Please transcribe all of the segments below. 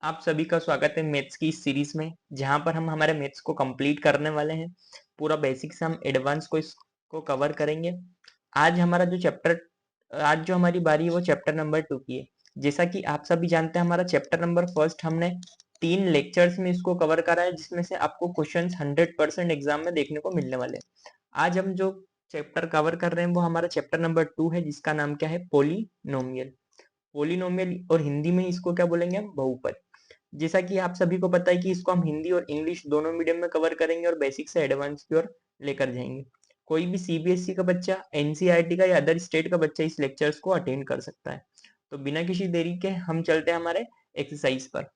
आप सभी का स्वागत है मैथ्स की इस सीरीज में, जहां पर हम हमारे मैथ्स को कंप्लीट करने वाले हैं। पूरा बेसिक से हम एडवांस को इसको कवर करेंगे। आज हमारा जो चैप्टर आज जो हमारी बारी है वो चैप्टर नंबर 2 की है। जैसा कि आप सभी जानते हैं, हमारा चैप्टर नंबर फर्स्ट हमने 3 लेक्चर्स में इसको कवर करा है, जिसमें से आपको क्वेश्चंस 100% एग्जाम में देखने को मिलने वाले हैं। आज हम जो चैप्टर कवर कर रहे हैं वो हमारा चैप्टर नंबर 2 है, जिसका नाम क्या है? पोलिनोमियल। पोलिनोमियल और हिंदी में इसको क्या बोलेंगे हम? बहुपद। जैसा कि आप सभी को पता है कि इसको हम हिंदी और इंग्लिश दोनों मीडियम में कवर करेंगे और बेसिक से एडवांस की ओर लेकर जाएंगे। कोई भी सीबीएसई का बच्चा, एनसीईआरटी का या अदर स्टेट का बच्चा इस लेक्चर्स को अटेंड कर सकता है। तो बिना किसी देरी के हम चलते हैं हमारे एक्सरसाइज पर।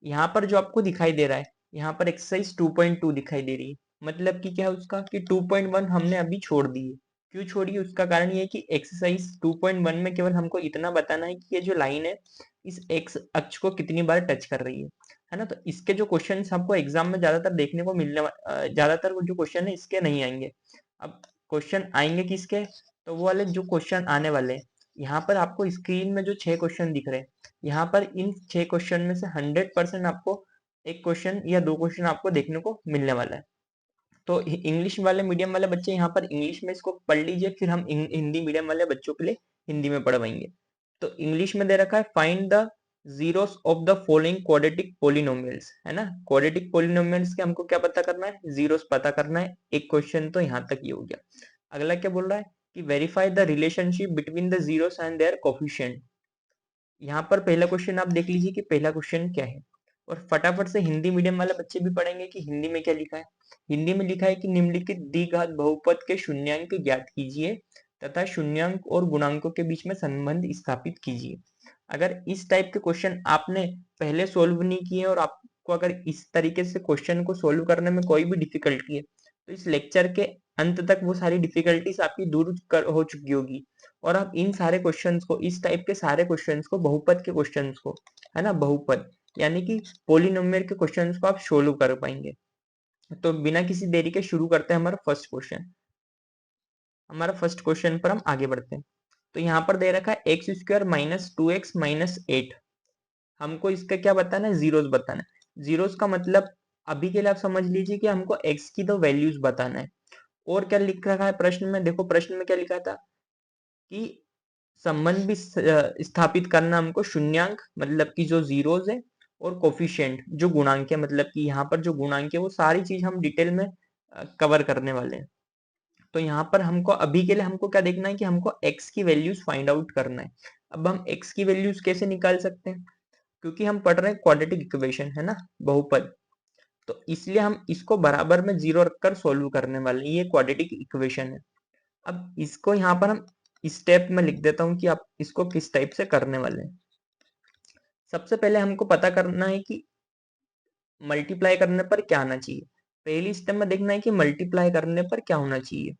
यहाँ पर जो आपको दिखाई दे रहा है, यहाँ पर एक्सरसाइज 2.2 दिखाई दे रही है। मतलब कि क्या है उसका कि 2.1 हमने अभी छोड़ दी है। क्यों छोड़ी? उसका कारण ये है कि एक्सरसाइज 2.1 में केवल हमको इतना बताना है कि ये जो लाइन है इस एक्स अक्ष को कितनी बार टच कर रही है ना। तो इसके जो क्वेश्चन आपको एग्जाम में ज्यादातर देखने को ज्यादातर जो क्वेश्चन है इसके नहीं आएंगे। अब क्वेश्चन आएंगे किसके? तो वो वाले जो क्वेश्चन आने वाले हैं, यहाँ पर आपको स्क्रीन में जो 6 क्वेश्चन दिख रहे हैं, यहाँ पर इन 6 क्वेश्चन में से 100% आपको एक क्वेश्चन या 2 क्वेश्चन आपको देखने को मिलने वाला है। तो इंग्लिश वाले मीडियम वाले बच्चे यहाँ पर इंग्लिश में इसको पढ़ लीजिए, फिर हम हिंदी मीडियम वाले बच्चों के लिए हिंदी में पढ़वाएंगे। तो इंग्लिश में दे रखा है find the zeros of the following quadratic polynomials, है ना। क्वाड्रेटिक पोलिनोमियल्स के हमको क्या पता करना है? जीरोस पता करना है। एक क्वेश्चन तो यहाँ तक ये हो गया। अगला क्या बोल रहा है कि verify the relationship between the zeros and their coefficient. यहाँ पर पहला क्वेश्चन आप देख लीजिए कि पहला क्वेश्चन क्या है, और फटाफट से हिंदी मीडियम वाले बच्चे भी पढ़ेंगे कि हिंदी में क्या लिखा है। हिंदी में लिखा है कि निम्नलिखित द्विघात बहुपद के शून्यांक ज्ञात कीजिए तथा शून्यांक और गुणांकों के बीच में संबंध स्थापित कीजिए। अगर इस टाइप के क्वेश्चन आपने पहले सोल्व नहीं किए और आपको अगर इस तरीके से क्वेश्चन को सोल्व करने में कोई भी डिफिकल्टी है, तो इस लेक्चर के अंत तक वो सारी डिफिकल्टीज आपकी दूर हो चुकी होगी, और आप इन सारे क्वेश्चंस को, इस टाइप के सारे क्वेश्चंस को, बहुपद के क्वेश्चंस को, है ना, बहुपद यानी कि पोलिनोमियल के क्वेश्चंस को आप सोल्व कर पाएंगे। तो बिना किसी देरी के शुरू करते हैं हमारा फर्स्ट क्वेश्चन। हमारा फर्स्ट क्वेश्चन पर हम आगे बढ़ते हैं। तो यहाँ पर दे रखा है x square minus 2x minus 8। हमको इसका क्या बताना है? जीरोस बताना है। जीरोस का मतलब अभी के लिए आप समझ लीजिए कि हमको x की तो वैल्यूज बताना है। और क्या लिख रखा है प्रश्न में? देखो प्रश्न में क्या लिखा था कि संबंध भी स्थापित करना हमको, शून्यांक मतलब कि जो जीरोस है, और कोफिशिएंट जो गुणांक है, मतलब कि यहाँ पर जो गुणांक है वो सारी चीज हम डिटेल में कवर करने वाले हैं। तो यहाँ पर हमको अभी के लिए हमको क्या देखना है कि हमको x की वैल्यूज फाइंड आउट करना है। अब हम x की वैल्यूज कैसे निकाल सकते हैं? क्योंकि हम पढ़ रहे हैं क्वाड्रेटिक इक्वेशन, है ना, बहुपद। तो इसलिए हम इसको बराबर में जीरो रखकर सोल्व करने वाले हैं। ये क्वाड्रेटिक इक्वेशन है। अब इसको यहाँ पर हम स्टेप में लिख देता हूँ कि आप इसको किस टाइप से करने वाले हैं। सबसे पहले हमको पता करना है कि मल्टीप्लाई करने पर क्या आना चाहिए। पहली स्टेप में देखना है कि मल्टीप्लाई करने पर क्या होना चाहिए।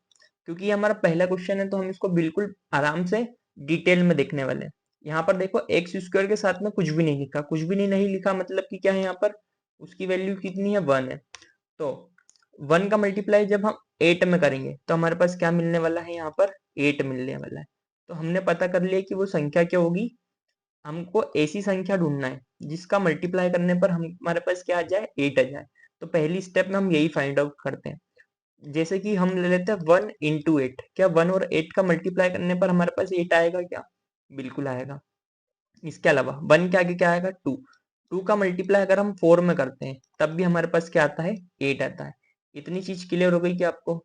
क्योंकि ये हमारा पहला क्वेश्चन है, तो हम इसको बिल्कुल आराम से डिटेल में देखने वाले हैं। यहाँ पर देखो एक्स स्क्वायर के साथ में कुछ भी नहीं लिखा, कुछ भी नहीं लिखा मतलब कि क्या है, यहाँ पर उसकी वैल्यू कितनी है? 1 है। तो 1 का मल्टीप्लाई जब हम 8 में करेंगे तो हमारे पास क्या मिलने वाला है? यहाँ पर 8 मिलने वाला है। तो हमने पता कर लिया कि वो संख्या क्या होगी। हमको ऐसी संख्या ढूंढना है जिसका मल्टीप्लाई करने पर हमारे पास क्या आ जाए? 8 आ जाए। तो पहली स्टेप में हम यही फाइंड आउट करते हैं। जैसे कि हम ले लेते हैं 1 इंटू 8। क्या 1 और 8 का मल्टीप्लाई करने पर हमारे पास 8 आएगा क्या? बिल्कुल आएगा। इसके अलावा 1 के आगे क्या आएगा? 2। 2 का मल्टीप्लाई अगर हम 4 में करते हैं तब भी हमारे पास क्या आता है? 8 आता है। इतनी चीज क्लियर हो गई क्या आपको?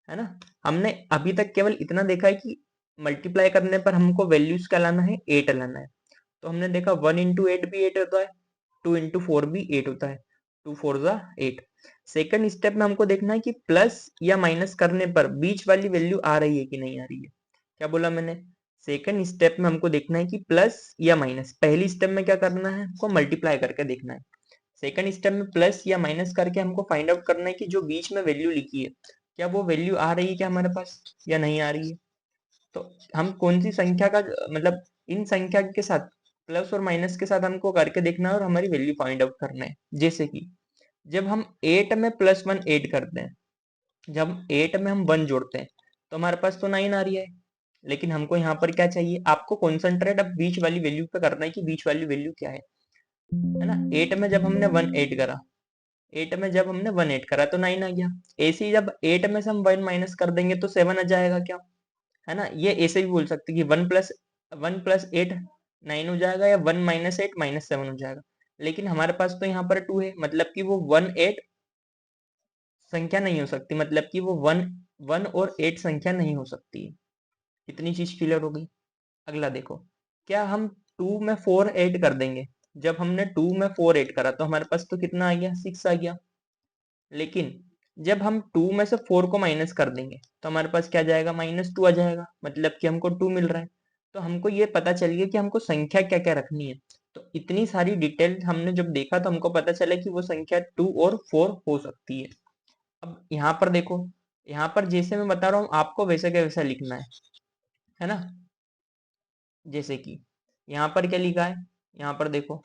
है ना। हमने अभी तक केवल इतना देखा है कि मल्टीप्लाई करने पर हमको वैल्यूज क्या लाना है? 8 लाना है। तो हमने देखा 1 इंटू 8 भी 8 होता है, 2 इंटू 4 भी 8 होता है, 2 4 जा 8। सेकंड स्टेप में हमको देखना है कि प्लस या माइनस करने पर बीच वाली वैल्यू आ रही है कि नहीं आ रही है। क्या बोला मैंने? सेकंड स्टेप में हमको देखना है कि प्लस या माइनस। पहली स्टेप में क्या करना है? हमको मल्टीप्लाई करके देखना है। सेकंड स्टेप में प्लस या माइनस करके हमको फाइंड आउट करना है कि जो बीच में वैल्यू लिखी है, क्या वो वैल्यू आ रही है क्या हमारे पास, या नहीं आ रही है। तो हम कौन सी संख्या का, मतलब इन संख्या के साथ प्लस और माइनस के साथ हमको करके देखना है और हमारी वैल्यू फाइंड आउट करना है। जैसे कि जब हम 8 में प्लस 1 ऐड करते हैं, जब 8 में हम 1 जोड़ते हैं, तो हमारे पास तो 9 आ रही है। लेकिन हमको यहाँ पर क्या चाहिए? आपको कॉन्सेंट्रेट अब बीच वाली वैल्यू पे करना है कि बीच वाली वैल्यू क्या है। है ना। 8 में जब हमने 1 ऐड करा, 8 में जब हमने 1 ऐड करा तो 9 आ गया। ऐसे ही जब 8 में से हम 1 माइनस कर देंगे तो 7 आ जाएगा क्या, है ना। ये ऐसे भी बोल सकते हैं कि 1 प्लस 8 9 हो जाएगा, या 1 - 8 -7 हो जाएगा। लेकिन हमारे पास तो यहाँ पर 2 है, मतलब कि वो 1 8 संख्या नहीं हो सकती, मतलब कि वो 1 और 8 संख्या नहीं हो सकती है। इतनी चीज क्लियर हो गई। अगला देखो, क्या हम 2 में 4 ऐड कर देंगे। जब हमने 2 में 4 ऐड करा तो हमारे पास तो कितना आ गया, 6 आ गया। लेकिन जब हम 2 में से 4 को माइनस कर देंगे तो हमारे पास क्या जाएगा, -2 आ जाएगा, मतलब कि हमको 2 मिल रहा है। तो हमको ये पता चल गया कि हमको संख्या क्या क्या रखनी है। तो इतनी सारी डिटेल हमने जब देखा तो हमको पता चला कि वो संख्या 2 और 4 हो सकती है। अब यहाँ पर देखो, यहाँ पर जैसे मैं बता रहा हूँ आपको वैसे का वैसा लिखना है ना। जैसे कि यहाँ पर क्या लिखा है, यहाँ पर देखो,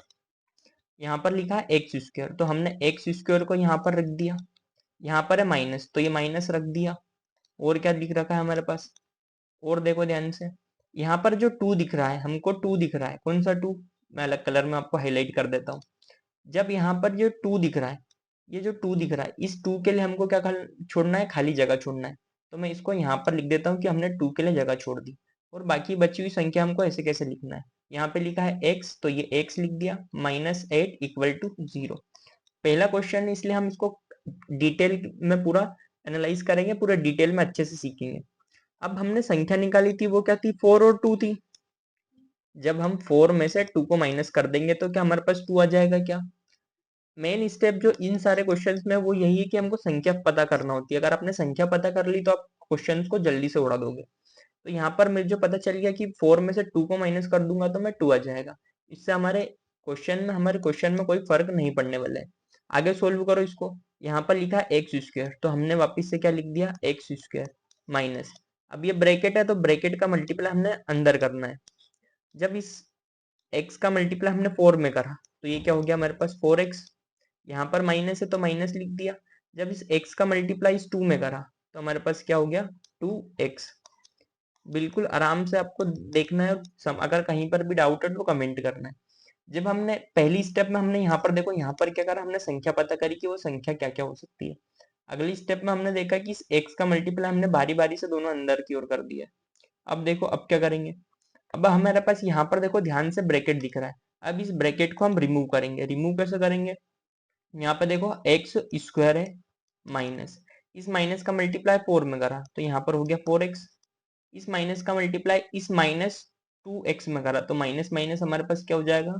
यहाँ पर लिखा है एक्स स्क्वायर, तो हमने एक्स स्क्वायर को यहाँ पर रख दिया। यहाँ पर है माइनस, तो ये माइनस रख दिया। और क्या दिख रखा है हमारे पास, और देखो ध्यान से, यहाँ पर जो 2 दिख रहा है, हमको 2 दिख रहा है, कौन सा 2, मैं अलग कलर में आपको हाईलाइट कर देता हूँ। जब यहाँ पर जो 2 दिख रहा है, ये जो 2 दिख रहा है, इस 2 के लिए हमको क्या छोड़ना है, खाली जगह छोड़ना है। तो मैं इसको यहाँ पर लिख देता हूँ कि हमने 2 के लिए जगह छोड़ दी। और बाकी बची हुई संख्या हमको ऐसे कैसे लिखना है, यहाँ पे लिखा है x, तो ये x लिख दिया, -8 = 0। पहला क्वेश्चन है इसलिए हम इसको डिटेल में पूरा एनालाइज करेंगे, पूरा डिटेल में अच्छे से सीखेंगे। अब हमने संख्या निकाली थी, वो क्या थी, 4 और 2 थी। जब हम 4 में से 2 को माइनस कर देंगे तो क्या हमारे पास 2 आ जाएगा क्या। मेन स्टेप जो इन सारे क्वेश्चंस में वो यही है कि हमको संख्या पता करना होती है। अगर आपने संख्या पता कर ली तो आप क्वेश्चंस को जल्दी से उड़ा दोगे। तो यहाँ पर मुझे जो पता चल गया कि 4 में से 2 को माइनस कर दूंगा तो मैं 2 आ जाएगा। इससे हमारे क्वेश्चन में कोई फर्क नहीं पड़ने वाला है। आगे सोल्व करो इसको। यहाँ पर लिखा है एक्स स्क्वायर, तो हमने वापिस से क्या लिख दिया, एक्स स्क्वायर माइनस, अब ये ब्रैकेट है तो ब्रैकेट का मल्टीप्लाई हमने अंदर करना है। जब इस x का मल्टीप्लाई हमने 4 में करा तो ये क्या हो गया हमारे पास 4x। यहाँ पर माइनस है तो माइनस लिख दिया। जब इस x का मल्टीप्लाई इस 2 में करा तो हमारे पास क्या हो गया, 2x। बिल्कुल आराम से आपको देखना है, अगर कहीं पर भी डाउट है तो कमेंट करना है। जब हमने पहली स्टेप में हमने यहाँ पर देखो, यहाँ पर क्या करा, हमने संख्या पता करी कि वो संख्या क्या क्या हो सकती है। अगली स्टेप में हमने देखा कि इस x का मल्टीप्लाई हमने बारी बारी से दोनों अंदर की ओर कर दिया। अब देखो अब क्या करेंगे, अब हमारे पास यहाँ पर देखो ध्यान से ब्रैकेट दिख रहा है। अब इस ब्रैकेट को हम रिमूव करेंगे, रिमूव कैसे करेंगे, यहाँ पे देखो एक्स स्क्वायर है माइनस, इस माइनस का मल्टीप्लाई 4 में करा तो यहाँ पर हो गया 4x। इस माइनस का मल्टीप्लाई इस -2x में करा तो माइनस माइनस हमारे पास क्या हो जाएगा,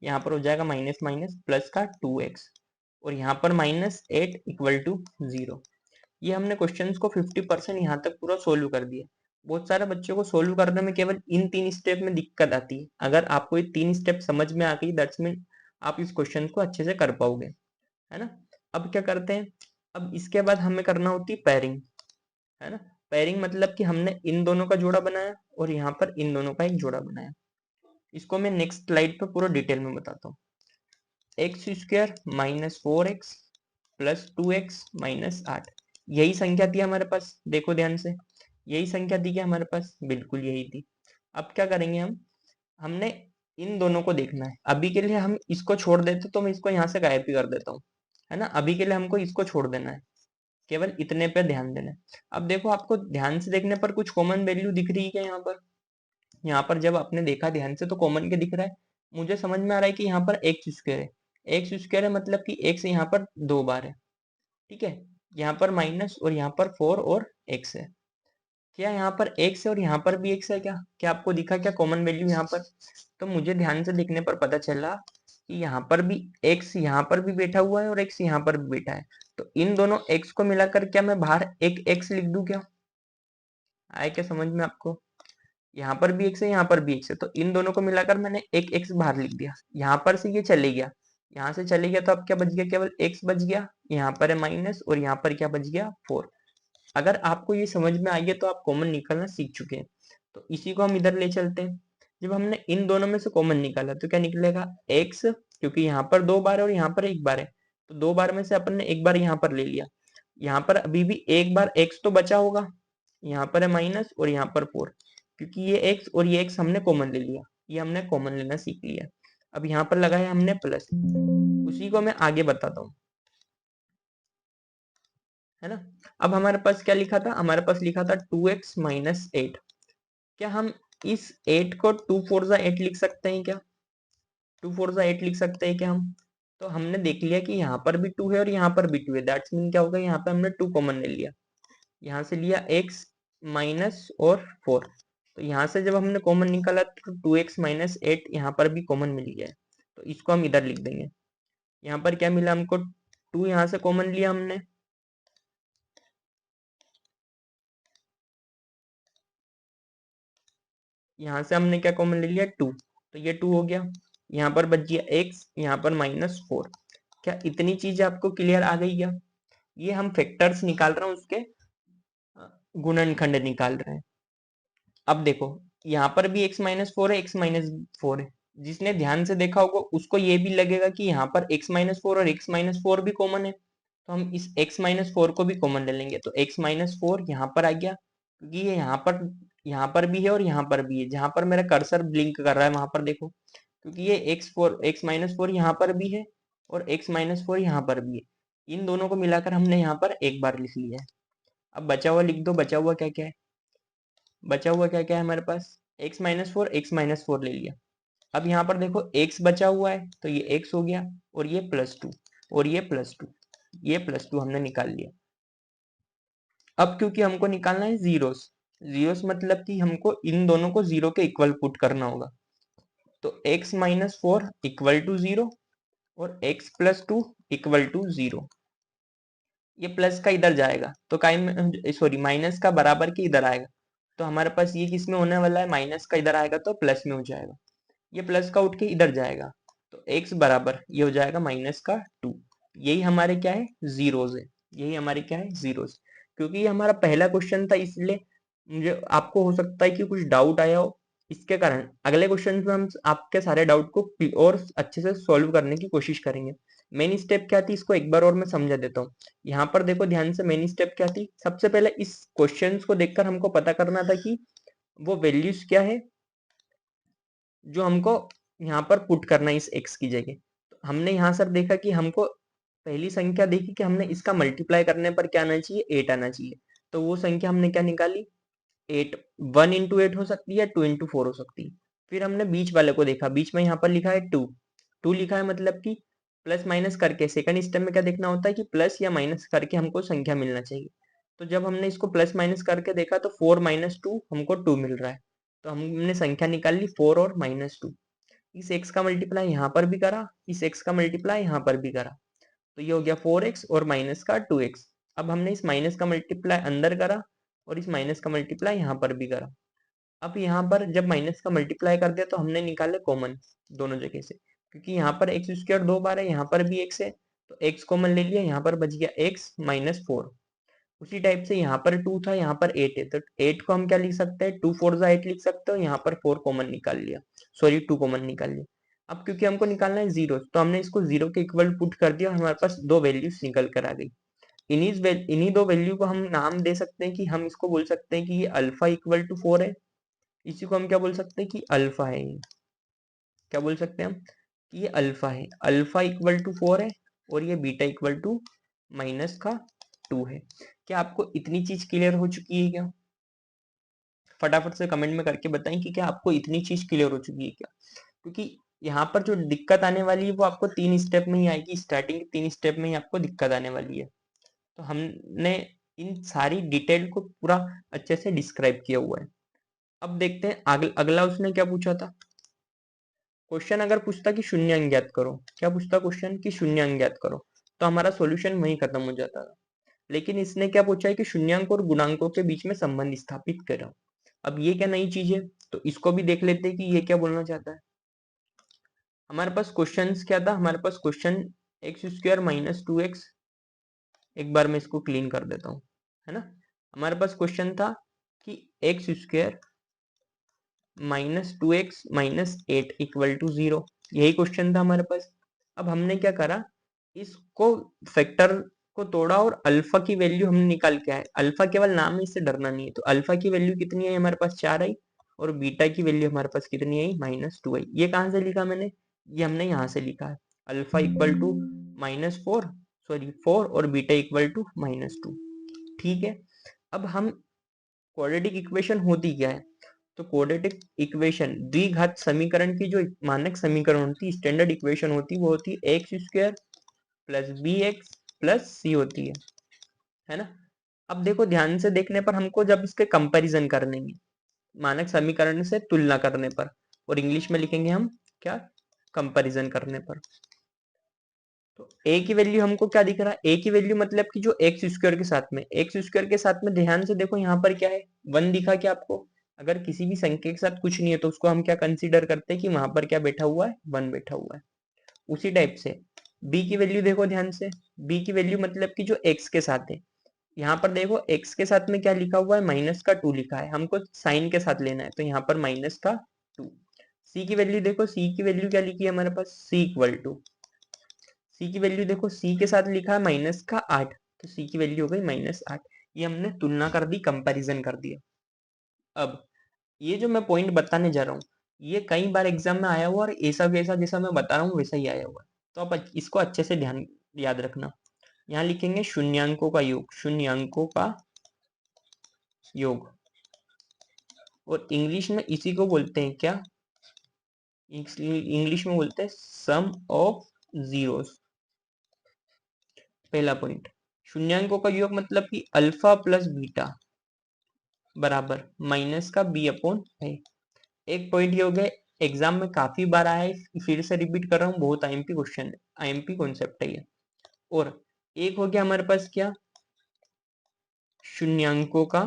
यहाँ पर हो जाएगा माइनस माइनस प्लस का 2x। और यहाँ पर -8 = 0। ये हमने क्वेश्चंस को 50% यहाँ तक पूरा सोल्व कर दिया। बहुत सारे बच्चों को सोल्व करने में केवल इन 3 स्टेप में दिक्कत आती है। अगर आपको ये 3 स्टेप समझ में आ गई दैट्स मीन आप इस क्वेश्चन को अच्छे से कर पाओगे, है ना। अब क्या करते हैं, अब इसके बाद हमें करना होती है पेयरिंग, है ना। पेयरिंग मतलब कि हमने इन दोनों का जोड़ा बनाया और यहाँ पर इन दोनों का एक जोड़ा बनाया। इसको मैं नेक्स्ट स्लाइड पर पूरा डिटेल में बताता हूँ। x² - 4x + 2x - 8, यही संख्या थी हमारे पास, देखो ध्यान से, यही संख्या थी क्या हमारे पास, बिल्कुल यही थी। अब क्या करेंगे हमने इन दोनों को देखना है। अभी के लिए हम इसको छोड़ देते तो मैं इसको यहाँ से गायब भी कर देता हूँ, है ना। अभी के लिए हमको इसको छोड़ देना है, केवल इतने पे ध्यान देना है। अब देखो आपको ध्यान से देखने पर कुछ कॉमन वैल्यू दिख रही है क्या, यहाँ पर जब आपने देखा ध्यान से तो कॉमन क्या दिख रहा है, मुझे समझ में आ रहा है कि यहाँ पर एक्स स्क्वायर है। एक्स स्क्वायर है मतलब कि एक्स यहाँ पर 2 बार है, ठीक है। यहाँ पर माइनस और यहाँ पर 4 और x है। क्या यहाँ पर x है और यहाँ पर भी x है, क्या क्या आपको दिखा क्या कॉमन वैल्यू यहाँ पर। तो मुझे ध्यान से देखने पर पता चला कि यहाँ पर भी x यहाँ पर भी बैठा हुआ है और x यहाँ पर भी बैठा है। तो इन दोनों x को मिलाकर क्या मैं बाहर एक x लिख दूं क्या, आए क्या समझ में आपको। यहाँ पर भी x है, यहाँ पर भी x है, तो इन दोनों को मिलाकर मैंने एक x बाहर लिख दिया। यहाँ पर से ये चले गया, यहाँ से चले गया तो अब क्या बच गया, केवल x बच गया। यहाँ पर है माइनस और यहाँ पर क्या बच गया, 4। अगर आपको ये समझ में आई है तो आप कॉमन निकालना सीख चुके हैं। तो इसी को हम इधर ले चलते हैं। जब हमने इन दोनों में से कॉमन निकाला तो क्या निकलेगा, x, क्योंकि यहाँ पर 2 बार है और यहाँ पर 1 बार है, तो 2 बार में से अपन ने 1 बार यहाँ पर ले लिया। यहाँ पर अभी भी 1 बार x तो बचा होगा, यहाँ पर है माइनस और यहाँ पर 4, क्योंकि ये x और ये x हमने कॉमन ले लिया, ये हमने कॉमन लेना सीख लिया। अब यहाँ पर लगाया हमने प्लस, उसी को मैं आगे बताता हूँ, है ना। अब हमारे पास क्या लिखा था, हमारे पास लिखा था 2x माइनस 8। क्या हम इस 8 को 2 4 जा 8 लिख सकते हैं क्या, 2 4 जा 8 लिख सकते हैं क्या हम। तो हमने देख लिया कि यहाँ पर भी 2 है और यहाँ पर भी 2 है, दैट्स मीन क्या होगा, यहाँ पे हमने 2 कॉमन ले लिया, यहाँ से लिया x माइनस और 4। तो यहाँ से जब हमने कॉमन निकाला तो 2x माइनस 8 यहाँ पर भी कॉमन मिल गया है, तो इसको हम इधर लिख देंगे। यहाँ पर क्या मिला हमको, 2 यहाँ से कॉमन लिया हमने, यहाँ से हमने क्या कॉमन ले लिया 2, तो ये 2 हो गया, यहाँ पर बच गया x, यहाँ पर माइनस 4। क्या इतनी चीज आपको क्लियर आ गई क्या। ये हम फैक्टर्स निकाल रहे हैं, उसके गुणनखंड निकाल रहे हैं। अब देखो यहाँ पर भी x माइनस 4 है, x माइनस 4 है, जिसने ध्यान से देखा होगा उसको ये भी लगेगा कि यहाँ पर x माइनस 4 और x माइनस 4 भी कॉमन है, तो हम इस x माइनस 4 को भी कॉमन ले लेंगे, तो x माइनस 4 यहाँ पर आ गया, क्योंकि ये यहाँ पर भी है और यहाँ पर भी है, जहां पर मेरा कर्सर ब्लिंक कर रहा है वहां पर देखो, क्योंकि ये x माइनस 4 यहाँ पर भी है और x माइनस 4 यहाँ पर भी है, इन दोनों को मिलाकर हमने यहाँ पर एक बार लिख लिया है। अब बचा हुआ लिख दो, बचा हुआ क्या क्या है, बचा हुआ क्या क्या है हमारे पास, x माइनस 4 ले लिया। अब यहाँ पर देखो x बचा हुआ है, तो ये x हो गया, और ये +2 और ये +2, ये +2 हमने निकाल लिया। अब क्योंकि हमको निकालना है जीरोस, जीरोस मतलब कि हमको इन दोनों को जीरो के इक्वल पुट करना होगा, तो x माइनस 4 इक्वल टू 0 और x प्लस 2 इक्वल टू 0। ये प्लस का इधर जाएगा तो सॉरी माइनस का बराबर के इधर आएगा, तो हमारे पास ये किस में होने वाला है, माइनस का इधर आएगा तो प्लस में हो जाएगा, ये प्लस का उठ के इधर जाएगा, तो x बराबर ये हो जाएगा -2। यही हमारे क्या है, जीरोज है, यही हमारे क्या है, जीरोज। क्योंकि ये हमारा पहला क्वेश्चन था, इसलिए मुझे आपको हो सकता है कि कुछ डाउट आया हो, इसके कारण अगले क्वेश्चन में हम आपके सारे डाउट को और अच्छे से सॉल्व करने की कोशिश करेंगे। मेन स्टेप क्या थी, इसको एक बार और मैं समझा देता हूँ। यहाँ पर देखो ध्यान से, मेन स्टेप क्या थी, सबसे पहले इस क्वेश्चन को देखकर हमको पता करना था कि वो वैल्यूज क्या है जो हमको यहाँ पर पुट करना है इस x की जगह। तो हमने यहाँ सर देखा कि हमको पहली संख्या देखी कि हमने इसका मल्टीप्लाई करने पर क्या आना चाहिए, 8 आना चाहिए, तो वो संख्या हमने क्या निकाली, 8। 1 इंटू 8 हो सकती है, 2 इंटू 4 हो सकती है। फिर हमने बीच वाले को देखा, बीच में यहाँ पर लिखा है 2, 2 लिखा है मतलब कि प्लस माइनस करके सेकंड स्टेप में क्या देखना होता है कि प्लस या माइनस करके हमको संख्या मिलना चाहिए। तो जब हमने इसको प्लस माइनस करके देखा तो 4 माइनस 2 हमको 2 मिल रहा है, तो हमने संख्या निकाल ली 4 और -2। इस x का मल्टीप्लाई यहाँ पर भी करा, इस x का मल्टीप्लाई यहाँ पर भी करा, तो ये हो गया 4x और माइनस का 2x। अब हमने इस माइनस का मल्टीप्लाई अंदर करा और इस माइनस का मल्टीप्लाई यहाँ पर भी करा। अब यहाँ पर जब माइनस का मल्टीप्लाई कर दिया तो हमने निकाले कॉमन दोनों जगह से, क्योंकि यहाँ पर एक्स स्क्वायर 2 बार है, यहाँ पर भी x है, तो x कॉमन ले लिया, यहाँ पर बच गया x माइनस 4। उसी टाइप से यहाँ पर 2 था, यहाँ पर 8 है, तो 8 को हम क्या लिख सकते हैं, 2 4 8 लिख सकते हो, यहाँ पर 4 कॉमन निकाल लिया, सॉरी 2 कॉमन निकाल लिया। अब क्योंकि हमको निकालना है जीरो, तो हमने इसको जीरो के इक्वल पुट कर दिया, हमारे पास दो वैल्यूज निकल कर आ गई। इन्हीं दो वैल्यू को हम नाम दे सकते हैं कि हम इसको बोल सकते हैं कि ये अल्फा इक्वल टू 4 है, इसी को हम क्या बोल सकते हैं कि अल्फा है, ये क्या बोल सकते हैं हम कि ये अल्फा है, अल्फा इक्वल टू 4 है, और ये बीटा इक्वल टू माइनस का 2 है। क्या आपको इतनी चीज क्लियर हो चुकी है क्या, फटाफट से कमेंट में करके बताएं कि क्या आपको इतनी चीज क्लियर हो चुकी है क्या। क्योंकि यहाँ पर जो दिक्कत आने वाली है वो आपको 3 स्टेप में ही आएगी, स्टार्टिंग 3 स्टेप में ही आपको दिक्कत आने वाली है। तो हमने इन सारी डिटेल को पूरा अच्छे से डिस्क्राइब किया हुआ है। अब देखते हैं अगला उसने क्या पूछा था। क्वेश्चन अगर पूछता कि शून्य ज्ञात करो, क्या पूछता क्वेश्चन कि शून्य ज्ञात करो, तो हमारा सॉल्यूशन वहीं खत्म हो जाता था। लेकिन इसने क्या पूछा है कि शून्यांक और गुणांकों के बीच में संबंध स्थापित करो। अब ये क्या नई चीज है, तो इसको भी देख लेते हैं कि ये क्या बोलना चाहता है। हमारे पास क्वेश्चन क्या था, हमारे पास question X square minus 2x, एक बार मैं इसको क्लीन कर देता हूँ, है ना। हमारे पास क्वेश्चन था कि x square -2x minus 8 equal to 0, यही क्वेश्चन था हमारे पास। अब हमने क्या करा, इसको फैक्टर को तोड़ा और अल्फा की वैल्यू हमने निकाल के आए। अल्फा केवल नाम है, इससे डरना नहीं है। तो अल्फा की वैल्यू कितनी आई हमारे पास, 4 आई, और बीटा की वैल्यू हमारे पास कितनी आई, -2 आई। ये कहाँ से लिखा मैंने, ये हमने यहाँ से लिखा है, अल्फा इक्वल टू -4 और बीटा इक्वल टू -2। ठीक है, अब हम क्वाड्रेटिक इक्वेशन होती क्या है, तो क्वाड्रेटिक इक्वेशन द्विघात समीकरण की जो मानक समीकरण होती, स्टैंडर्ड इक्वेशन होती, वो होती है x² plus bx plus c होती है ना। अब देखो ध्यान से देखने पर हमको जब इसके कंपैरिजन करने हैं, मानक समीकरण से तुलना करने पर, और इंग्लिश में लिखेंगे हम क्या, कंपैरिजन करने पर, तो a की वैल्यू हमको क्या दिख रहा है, a की वैल्यू मतलब कि जो x² के साथ में, x² के साथ में ध्यान से देखो यहाँ पर क्या है, 1 दिखा क्या आपको। अगर किसी भी संख्या के साथ कुछ नहीं है तो उसको हम क्या कंसीडर करते हैं कि वहां पर क्या बैठा हुआ है, 1 बैठा हुआ है। उसी टाइप से b की वैल्यू देखो ध्यान से, b की वैल्यू मतलब कि जो x के साथ है, यहाँ पर देखो x के साथ में क्या लिखा हुआ है, -2 लिखा है, हमको साइन के साथ लेना है, तो यहाँ पर -2। c की वैल्यू देखो, c की वैल्यू क्या लिखी है हमारे पास, c की वैल्यू देखो, c के साथ लिखा है -8, तो c की वैल्यू हो गई -8। ये हमने तुलना कर दी, कंपैरिजन कर दिया। अब ये जो मैं पॉइंट बताने जा रहा हूँ, ये कई बार एग्जाम में आया हुआ और ऐसा वैसा जैसा मैं बता रहा हूँ वैसा ही आया हुआ है, तो आप इसको अच्छे से ध्यान याद रखना। यहाँ लिखेंगे शून्यांकों का योग, शून्यांकों का योग, और इंग्लिश में इसी को बोलते हैं क्या, इंग्लिश में बोलते हैं सम ऑफ जीरोस। पहला पॉइंट, शून्यांकों का योग मतलब कि अल्फा प्लस बीटा बराबर -b/a। एक पॉइंट ये हो गया, एग्जाम में काफी बार आया है, फिर से रिपीट कर रहा हूँ, बहुत आईएमपी क्वेश्चन है, आईएमपी कॉन्सेप्ट है ये। और एक हो गया हमारे पास क्या, शून्यांकों का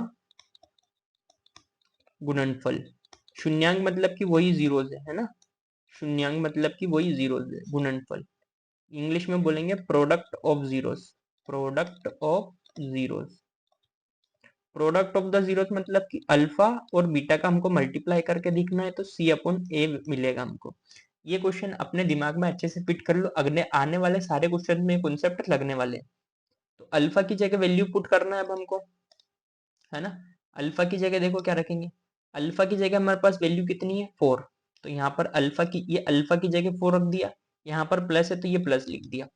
गुणनफल। शून्यांक मतलब कि वही जीरोज है ना, शून्यांक मतलब कि वही जीरोज है, गुणनफल इंग्लिश में बोलेंगे product of zeros, product of zeros. Product of the zeros मतलब कि अल्फा और बीटा का हमको मल्टीप्लाई करके दिखना है, तो c/a मिलेगा हमको। ये क्वेश्चन अपने दिमाग में अच्छे से फिट कर लो, अगले आने वाले सारे क्वेश्चन में कॉन्सेप्ट लगने वाले हैं। तो अल्फा की जगह वैल्यू पुट करना है अब हमको, है ना। अल्फा की जगह देखो क्या रखेंगे, अल्फा की जगह हमारे पास वैल्यू कितनी है, 4, तो यहाँ पर अल्फा की, ये अल्फा की जगह 4 रख दिया, यहाँ पर प्लस है तो ये प्लस लिख दिया।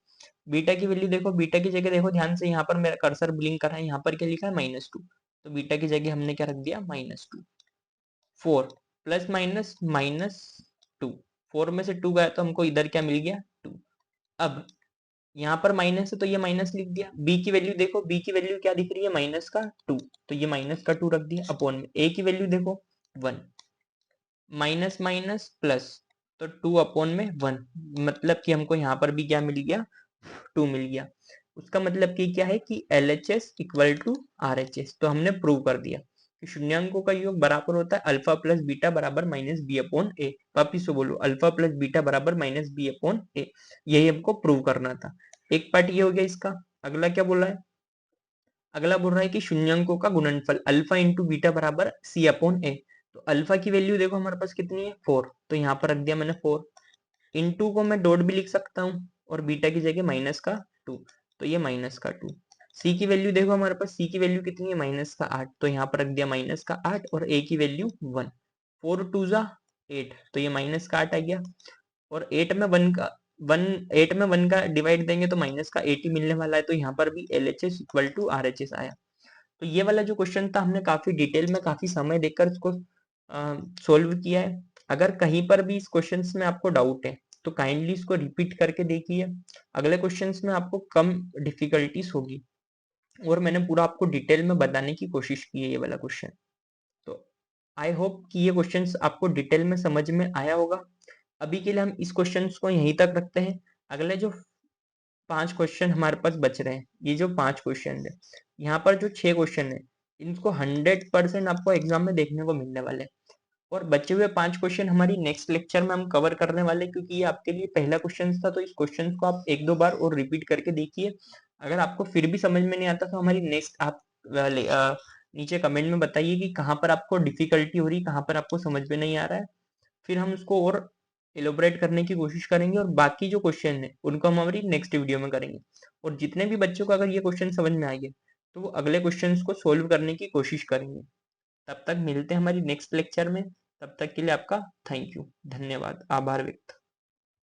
बीटा की वैल्यू देखो, बीटा की जगह देखो ध्यान से, यहाँ पर मेरा कर्सर ब्लिंक कर रहा है, यहाँ पर क्या लिखा है -2, तो बीटा की जगह हमने क्या रख दिया, -2। 4 प्लस माइनस -2, 4 में से 2 गया तो हमको इधर क्या मिल गया, 2। अब यहाँ पर माइनस है तो ये माइनस लिख दिया। b की वैल्यू देखो, b की वैल्यू क्या दिख रही है, -2, तो ये -2 रख दिया अपॉन में। a की वैल्यू देखो 1, माइनस माइनस प्लस, तो 2 अपॉन में 1, मतलब कि हमको यहाँ पर भी क्या मिल गया, 2 मिल गया। उसका मतलब कि क्या है कि LHS इक्वल टू RHS, तो हमने प्रूव कर दिया कि शून्यांकों का योग बराबर होता है अल्फा प्लस बीटा बराबर -b/a। वापिस से बोलो, अल्फा प्लस बीटा बराबर -b/a, यही हमको प्रूव करना था। एक पार्ट ये हो गया इसका। अगला क्या बोला है, अगला बोल रहा है कि शून्यांकों का गुणनफल अल्फा इंटू बीटा बराबर c/a। तो अल्फा की वैल्यू देखो हमारे पास कितनी है, 4, तो यहाँ पर रख दिया मैंने 4। इंटू को मैं डॉट भी लिख सकता हूँ, और बीटा की जगह -2, तो ये -2। सी की वैल्यू देखो हमारे पास, सी की वैल्यू कितनी है, -8, तो यहाँ पर रख दिया -8, और ए की वैल्यू 1, 4 2 जा 8, तो ये -8 आ गया। और 8 में 1 का डिवाइड देंगे तो -8 ही मिलने वाला है, तो यहाँ पर भी LHS इक्वल टू RHS आया। तो ये वाला जो क्वेश्चन था, हमने काफी डिटेल में काफी समय देकर इसको सोल्व किया है। अगर कहीं पर भी इस क्वेश्चन में आपको डाउट है तो काइंडली इसको रिपीट करके देखिए, अगले क्वेश्चंस में आपको कम डिफिकल्टीज होगी, और मैंने पूरा आपको डिटेल में बताने की कोशिश की है ये वाला क्वेश्चन। तो आई होप कि ये क्वेश्चंस आपको डिटेल में समझ में आया होगा। अभी के लिए हम इस क्वेश्चंस को यहीं तक रखते हैं। अगले जो 5 क्वेश्चन हमारे पास बच रहे हैं, ये जो 5 क्वेश्चन है, यहाँ पर जो 6 क्वेश्चन है, इनको 100% आपको एग्जाम में देखने को मिलने वाले हैं। और बचे हुए 5 क्वेश्चन हमारी नेक्स्ट लेक्चर में हम कवर करने वाले, क्योंकि ये आपके लिए पहला क्वेश्चन था, तो इस क्वेश्चन को आप 1-2 बार और रिपीट करके देखिए। अगर आपको फिर भी समझ में नहीं आता तो हमारी नेक्स्ट आप नीचे कमेंट में बताइए कि कहाँ पर आपको डिफिकल्टी हो रही, कहाँ पर आपको समझ में नहीं आ रहा है, फिर हम उसको और एलोबरेट करने की कोशिश करेंगे, और बाकी जो क्वेश्चन है उनको हम हमारी नेक्स्ट वीडियो में करेंगे। और जितने भी बच्चों को अगर ये क्वेश्चन समझ में आएंगे तो वो अगले क्वेश्चंस को सोल्व करने की कोशिश करेंगे। तब तक मिलते हैं हमारी नेक्स्ट लेक्चर में, तब तक के लिए आपका थैंक यू, धन्यवाद, आभार व्यक्त।